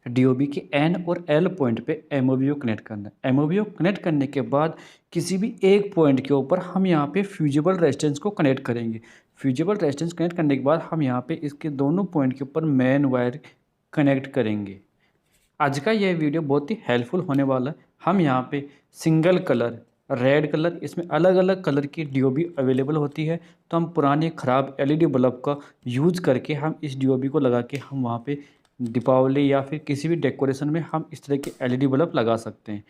DOB के N और L point पे एमओवीओ कनेक्ट करना है। एमओवीओ कनेक्ट करने के बाद किसी भी एक पॉइंट के ऊपर हम यहाँ पे फ्यूजिबल रेजिस्टेंस को कनेक्ट करेंगे। फ्यूजिबल रेजिस्टेंस कनेक्ट करने के बाद हम यहाँ पे इसके दोनों पॉइंट के ऊपर मेन वायर कनेक्ट करेंगे। आज का यह वीडियो बहुत ही हेल्पफुल होने वाला है। हम यहाँ पे सिंगल कलर रेड कलर, इसमें अलग अलग कलर की डीओबी अवेलेबल होती है, तो हम पुराने ख़राब एलईडी बल्ब का यूज़ करके हम इस डीओबी को लगा के हम वहाँ पे दीपावली या फिर किसी भी डेकोरेशन में हम इस तरह के एलईडी बल्ब लगा सकते हैं।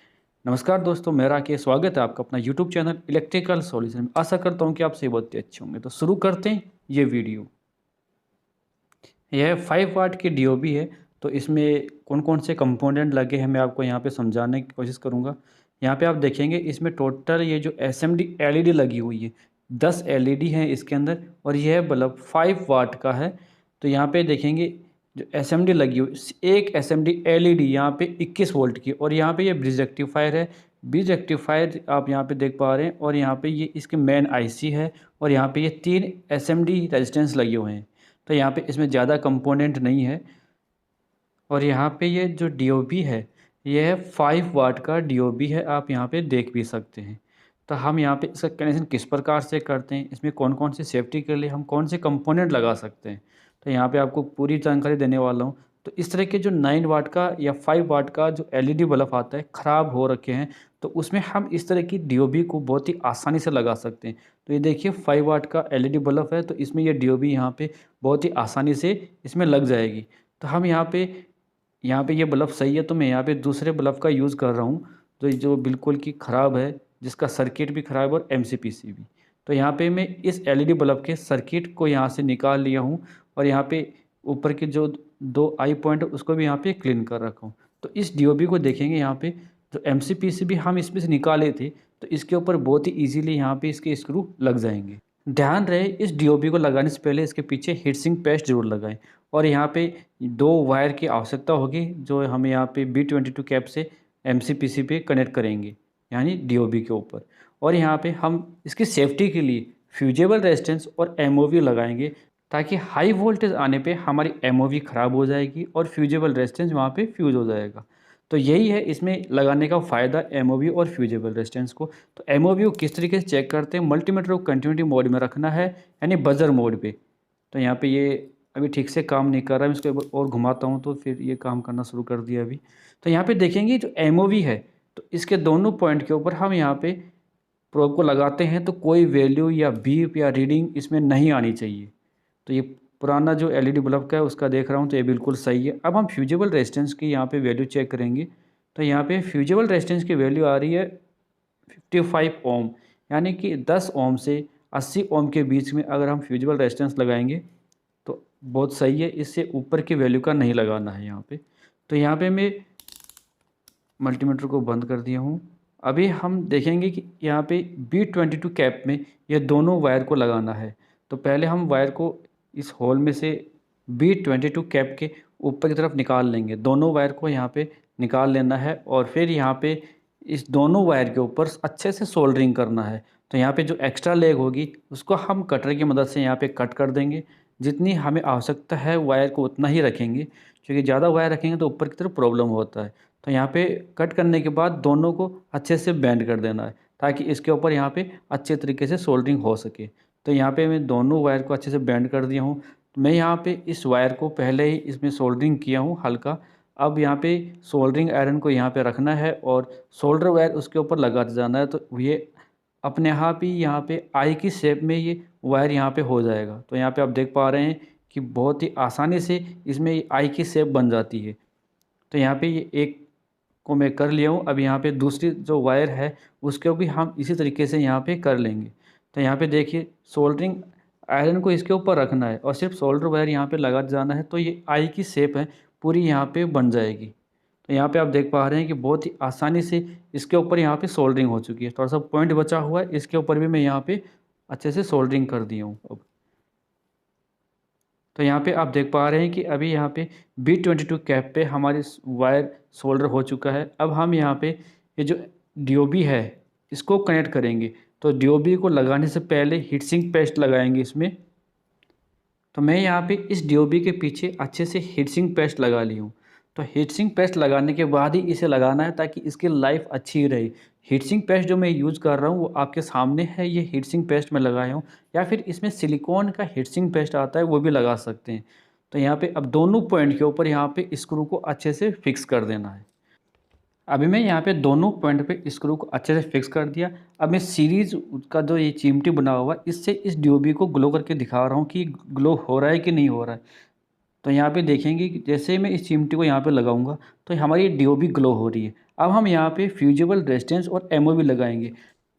नमस्कार दोस्तों, मेरा के स्वागत है आपका अपना यूट्यूब चैनल इलेक्ट्रिकल सॉल्यूशन में। आशा करता हूँ कि आप सभी बहुत ही अच्छे होंगे। तो शुरू करते हैं ये वीडियो। यह 5 वाट की डीओबी है, तो इसमें कौन कौन से कंपोनेंट लगे हैं मैं आपको यहाँ पे समझाने की कोशिश करूँगा। यहाँ पे आप देखेंगे इसमें टोटल ये जो एसएमडी एलईडी लगी हुई है 10 एलईडी हैं इसके अंदर, और यह बल्ब 5 वाट का है। तो यहाँ पे देखेंगे जो एसएमडी लगी हुई, एक एसएमडी एलईडी यहाँ पे 21 वोल्ट की, और यहाँ पे ये ब्रिज रेक्टिफायर है। ब्रिज रेक्टिफायर आप यहाँ पे देख पा रहे हैं, और यहाँ पे ये इसके मेन आईसी है, और यहाँ पे ये 3 एसएमडी रेजिस्टेंस लगे हुए हैं। तो यहाँ पे इसमें ज़्यादा कंपोनेंट नहीं है। और यहाँ पे ये जो डीओबी है यह 5 वाट का डीओबी है, आप यहाँ पे देख भी सकते हैं। तो हम यहाँ पे इसका कनेक्शन किस प्रकार से करते हैं, इसमें कौन कौन सी सेफ्टी के लिए हम कौन से कंपोनेंट लगा सकते हैं, तो यहाँ पे आपको पूरी जानकारी देने वाला हूँ। तो इस तरह के जो 9 वाट का या 5 वाट का जो एलईडी बल्ब आता है ख़राब हो रखे हैं, तो उसमें हम इस तरह की डीओबी को बहुत ही आसानी से लगा सकते हैं। तो ये देखिए 5 वाट का एलईडी बल्ब है, तो इसमें ये डीओबी यहाँ पे बहुत ही आसानी से इसमें लग जाएगी। तो हम यहाँ पे ये बल्ब सही है, तो मैं यहाँ पे दूसरे बल्ब का यूज़ कर रहा हूँ जो बिल्कुल कि ख़राब है, जिसका सर्किट भी ख़राब है और एमसीपीसी भी। तो यहाँ पे मैं इस एलईडी बल्ब के सर्किट को यहाँ से निकाल लिया हूँ, और यहाँ पे ऊपर के जो 2 आई पॉइंट उसको भी यहाँ पे क्लीन कर रखा हूँ। तो इस डीओबी को देखेंगे यहाँ पे जो एमसीपीसी भी हम इसमें से निकाले थे, तो इसके ऊपर बहुत ही ईजीली यहाँ पे इसके स्क्रू लग जाएंगे। ध्यान रहे इस डीओबी को लगाने से पहले इसके पीछे हीट सिंक पेस्ट जरूर लगाएं। और यहाँ पे 2 वायर की आवश्यकता होगी, जो हम यहाँ पे B22 कैप से एमसीपीसी पे कनेक्ट करेंगे, यानी डीओबी के ऊपर। और यहाँ पे हम इसकी सेफ्टी के लिए फ्यूजेबल रेजिस्टेंस और एमओवी लगाएंगे, ताकि हाई वोल्टेज आने पे हमारी एमओवी ख़राब हो जाएगी और फ्यूजेबल रेजिस्टेंस वहाँ पे फ्यूज हो जाएगा। तो यही है इसमें लगाने का फ़ायदा, एमओवी और फ्यूजेबल रेजिस्टेंस को। तो एमओवी को किस तरीके से चेक करते हैं, मल्टीमीटर को कंटिन्यूटी मोड में रखना है, यानी बजर मोड पे। तो यहाँ पे ये अभी ठीक से काम नहीं कर रहा है, मैं इसको और घुमाता हूँ तो फिर ये काम करना शुरू कर दिया अभी। तो यहाँ पे देखेंगे जो एमओवी है, तो इसके दोनों पॉइंट के ऊपर हम यहाँ पे प्रोब को लगाते हैं, तो कोई वैल्यू या बीप या रीडिंग इसमें नहीं आनी चाहिए। तो ये पुराना जो एलईडी बल्ब का है उसका देख रहा हूँ, तो ये बिल्कुल सही है। अब हम फ्यूजेबल रेजिस्टेंस की यहाँ पे वैल्यू चेक करेंगे। तो यहाँ पे फ्यूजेबल रेजिस्टेंस की वैल्यू आ रही है 55 ओम, यानी कि 10 ओम से 80 ओम के बीच में अगर हम फ्यूजेबल रेजिस्टेंस लगाएंगे तो बहुत सही है। इससे ऊपर की वैल्यू का नहीं लगाना है यहाँ पे। तो यहाँ पे मैं मल्टीमीटर को बंद कर दिया हूँ। अभी हम देखेंगे कि यहाँ पे B22 कैप में ये दोनों वायर को लगाना है। तो पहले हम वायर को इस होल में से B22 कैप के ऊपर की तरफ निकाल लेंगे। दोनों वायर को यहाँ पे निकाल लेना है, और फिर यहाँ पे इस दोनों वायर के ऊपर अच्छे से सोल्डरिंग करना है। तो यहाँ पे जो एक्स्ट्रा लेग होगी उसको हम कटर की मदद से यहाँ पे कट कर देंगे। जितनी हमें आवश्यकता है वायर को उतना ही रखेंगे, क्योंकि ज़्यादा वायर रखेंगे तो ऊपर की तरफ प्रॉब्लम होता है। तो यहाँ पे कट करने के बाद दोनों को अच्छे से बेंड कर देना है, ताकि इसके ऊपर यहाँ पे अच्छे तरीके से सोल्डरिंग हो सके। तो यहाँ पे मैं दोनों वायर को अच्छे से बेंड कर दिया हूँ। मैं यहाँ पे इस वायर को पहले ही इसमें सोल्डरिंग किया हूँ हल्का। अब यहाँ पे सोल्डरिंग आयरन को यहाँ पे रखना है और सोल्डर वायर उसके ऊपर लगाते जाना है। तो ये अपने आप ही यहाँ पे आई की शेप में ये वायर यहाँ पे हो जाएगा। तो यहाँ पे आप देख पा रहे हैं कि बहुत ही आसानी से इसमें आई की शेप बन जाती है। तो यहाँ पे ये एक को मैं कर लिया हूँ। अब यहाँ पे दूसरी जो वायर है उसको भी हम इसी तरीके से यहाँ पे कर लेंगे। तो यहाँ पे देखिए सोल्डरिंग आयरन को इसके ऊपर रखना है और सिर्फ सोल्डर वायर यहाँ पे लगा जाना है, तो ये आई की शेप है पूरी यहाँ पे बन जाएगी। तो यहाँ पे आप देख पा रहे हैं कि बहुत ही आसानी से इसके ऊपर यहाँ पे सोल्डरिंग हो चुकी है। थोड़ा सा पॉइंट बचा हुआ है, इसके ऊपर भी मैं यहाँ पे अच्छे से सोल्डरिंग कर दिया हूँ अब। तो यहाँ पे आप देख पा रहे हैं कि अभी यहाँ पे B22 कैप पे हमारी वायर सोल्डर हो चुका है। अब हम यहाँ पे ये जो डीओबी है इसको कनेक्ट करेंगे। तो डीओबी को लगाने से पहले हीट सिंक पेस्ट लगाएंगे इसमें। तो मैं यहाँ पे इस डीओबी के पीछे अच्छे से हीट सिंक पेस्ट लगा ली हूँ। तो हीट सिंक पेस्ट लगाने के बाद ही इसे लगाना है ताकि इसकी लाइफ अच्छी रहे। हीट सिंक पेस्ट जो मैं यूज़ कर रहा हूँ वो आपके सामने है, ये हीट सिंक पेस्ट मैं लगाया हूँ, या फिर इसमें सिलिकॉन का हीट सिंक पेस्ट आता है वो भी लगा सकते हैं। तो यहाँ पे अब दोनों पॉइंट के ऊपर यहाँ पे स्क्रू को अच्छे से फिक्स कर देना है। अभी मैं यहाँ पे दोनों पॉइंट पे स्क्रू को अच्छे से फिक्स कर दिया। अब मैं सीरीज़ का जो ये चिमटी बना हुआ इससे इस डीओबी को ग्लो करके दिखा रहा हूँ कि ग्लो हो रहा है कि नहीं हो रहा है। तो यहाँ पे देखेंगे कि जैसे ही मैं इस चिमटी को यहाँ पे लगाऊंगा तो हमारी डीओबी ग्लो हो रही है। अब हम यहाँ पे फ्यूजिबल रेजिस्टेंस और एमओवी लगाएंगे।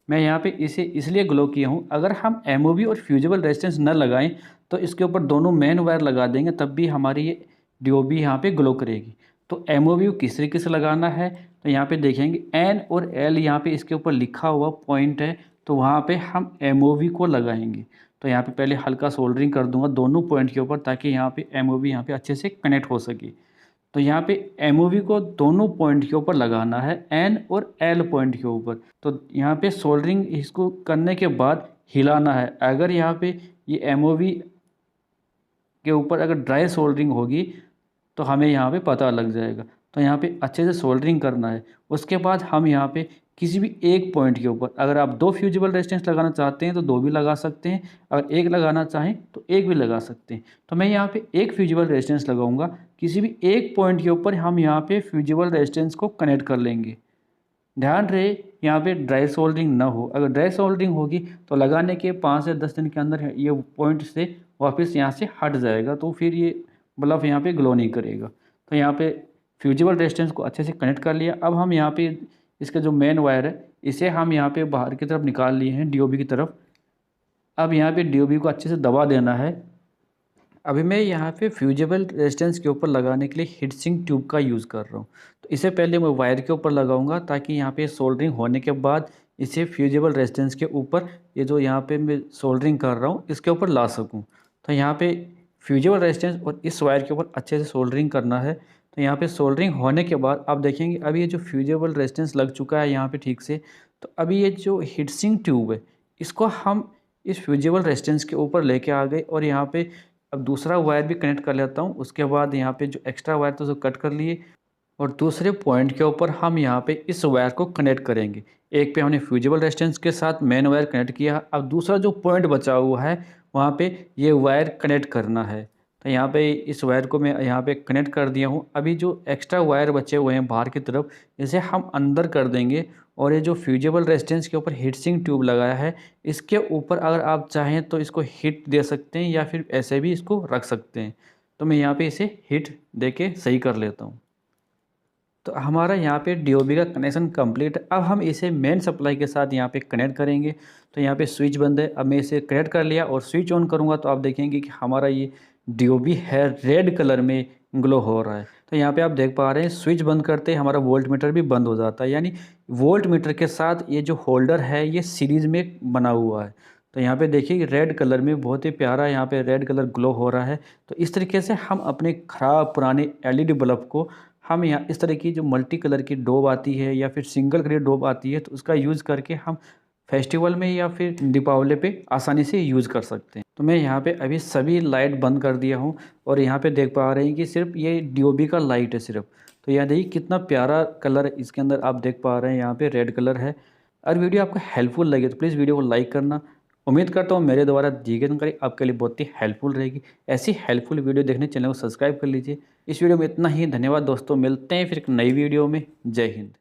मैं यहाँ पे इसे इसलिए ग्लो किया हूँ, अगर हम एमओवी और फ्यूजिबल रेजिस्टेंस न लगाएं तो इसके ऊपर दोनों मेन वायर लगा देंगे, तब भी हमारी ये डीओबी यहाँ पे ग्लो करेगी। तो एमओवी किस तरीके से लगाना है, तो यहाँ पे देखेंगे एन और एल यहाँ पे इसके ऊपर लिखा हुआ पॉइंट है, तो वहाँ पे हम एमओवी को लगाएंगे। तो यहाँ पे पहले हल्का सोल्डरिंग कर दूंगा दोनों पॉइंट के ऊपर ताकि यहाँ पे एमओवी यहाँ पे अच्छे से कनेक्ट हो सके। तो यहाँ पे एमओवी को दोनों पॉइंट के ऊपर लगाना है, एन और एल पॉइंट के ऊपर। तो यहाँ पे सोल्डरिंग इसको करने के बाद हिलाना है। अगर यहाँ पे ये एमओवी के ऊपर अगर ड्राई सोल्डरिंग होगी तो हमें यहाँ पे पता लग जाएगा। तो यहाँ पे अच्छे से सोल्डरिंग करना है। उसके बाद हम यहाँ पे किसी भी एक पॉइंट के ऊपर, अगर आप 2 फ्यूजिबल रेजिस्टेंस लगाना चाहते हैं तो 2 भी लगा सकते हैं, अगर एक लगाना चाहें तो एक भी लगा सकते हैं। तो मैं यहाँ पे एक फ्यूजिबल रेजिस्टेंस लगाऊंगा। किसी भी एक पॉइंट के ऊपर हम यहाँ पे फ्यूजिबल रेजिस्टेंस को कनेक्ट कर लेंगे। ध्यान रहे यहाँ पे ड्राई सोल्डरिंग ना हो। अगर ड्राई सोल्डरिंग होगी तो लगाने के 5 से 10 दिन के अंदर ये पॉइंट से वापस यहाँ से हट जाएगा, तो फिर ये बल्ब यहाँ पे ग्लो नहीं करेगा। तो यहाँ पे फ्यूजिबल रेजिस्टेंस को अच्छे से कनेक्ट कर लिया। अब हम यहाँ पे इसका जो मेन वायर है इसे हम यहाँ पे बाहर की तरफ निकाल लिए हैं डीओबी की तरफ। अब यहाँ पे डीओबी को अच्छे से दबा देना है। अभी मैं यहाँ पे फ्यूजिबल रेजिस्टेंस के ऊपर लगाने के लिए हीट सिंक ट्यूब का यूज़ कर रहा हूँ। तो इसे पहले मैं वायर के ऊपर लगाऊंगा ताकि यहाँ पे सोल्डरिंग होने के बाद इसे फ्यूजिबल रेजिस्टेंस के ऊपर, ये जो यहाँ पे मैं सोल्डरिंग कर रहा हूँ इसके ऊपर ला सकूँ। तो यहाँ पे फ्यूजिबल रेजिस्टेंस और इस वायर के ऊपर अच्छे से सोल्डरिंग करना है। तो यहाँ पे सोल्डरिंग होने के बाद आप देखेंगे अभी ये जो फ्यूजिबल रेजिस्टेंस लग चुका है यहाँ पे ठीक से। तो अभी ये जो हीट सिंक ट्यूब है इसको हम इस फ्यूजिबल रेजिस्टेंस के ऊपर लेके आ गए, और यहाँ पे अब दूसरा वायर भी कनेक्ट कर लेता हूँ। उसके बाद यहाँ पे जो एक्स्ट्रा वायर था उसको कट कर लिए, और दूसरे पॉइंट के ऊपर हम यहाँ पे इस वायर को कनेक्ट करेंगे। एक पे हमने फ्यूजिबल रेजिस्टेंस के साथ मेन वायर कनेक्ट किया, अब दूसरा जो पॉइंट बचा हुआ है वहाँ पे ये वायर कनेक्ट करना है। तो यहाँ पे इस वायर को मैं यहाँ पे कनेक्ट कर दिया हूँ। अभी जो एक्स्ट्रा वायर बचे हुए हैं बाहर की तरफ इसे हम अंदर कर देंगे, और ये जो फ्यूजिबल रेजिस्टेंस के ऊपर हीट सिंक ट्यूब लगाया है इसके ऊपर अगर आप चाहें तो इसको हीट दे सकते हैं या फिर ऐसे भी इसको रख सकते हैं। तो मैं यहाँ पे इसे हीट दे के सही कर लेता हूँ। तो हमारा यहाँ पे डीओबी का कनेक्शन कंप्लीट है। अब हम इसे मेन सप्लाई के साथ यहाँ पे कनेक्ट करेंगे। तो यहाँ पे स्विच बंद है। अब मैं इसे कनेक्ट कर लिया और स्विच ऑन करूँगा तो आप देखेंगे कि हमारा ये डीओबी है रेड कलर में ग्लो हो रहा है। तो यहाँ पे आप देख पा रहे हैं स्विच बंद करते ही हमारा वोल्ट मीटर भी बंद हो जाता है, यानी वोल्ट मीटर के साथ ये जो होल्डर है ये सीरीज़ में बना हुआ है। तो यहाँ पे देखिए रेड कलर में बहुत ही प्यारा यहाँ पे रेड कलर ग्लो हो रहा है। तो इस तरीके से हम अपने ख़राब पुराने एलईडी बल्ब को हम यहाँ इस तरह की जो मल्टी कलर की डोब आती है या फिर सिंगल कलर डोब आती है तो उसका यूज़ करके हम फेस्टिवल में या फिर दीपावली पे आसानी से यूज़ कर सकते हैं। तो मैं यहाँ पे अभी सभी लाइट बंद कर दिया हूँ, और यहाँ पे देख पा रहे हैं कि सिर्फ ये डीओबी का लाइट है सिर्फ। तो यहाँ देखिए कितना प्यारा कलर इसके अंदर आप देख पा रहे हैं, यहाँ पे रेड कलर है। अगर वीडियो आपको हेल्पफुल लगे तो प्लीज़ वीडियो को लाइक करना। उम्मीद करता हूँ मेरे द्वारा दी गई जानकारी आपके लिए बहुत ही हेल्पफुल रहेगी। ऐसी हेल्पफुल वीडियो देखने चैनल को सब्सक्राइब कर लीजिए। इस वीडियो में इतना ही। धन्यवाद दोस्तों, मिलते हैं फिर एक नई वीडियो में। जय हिंद।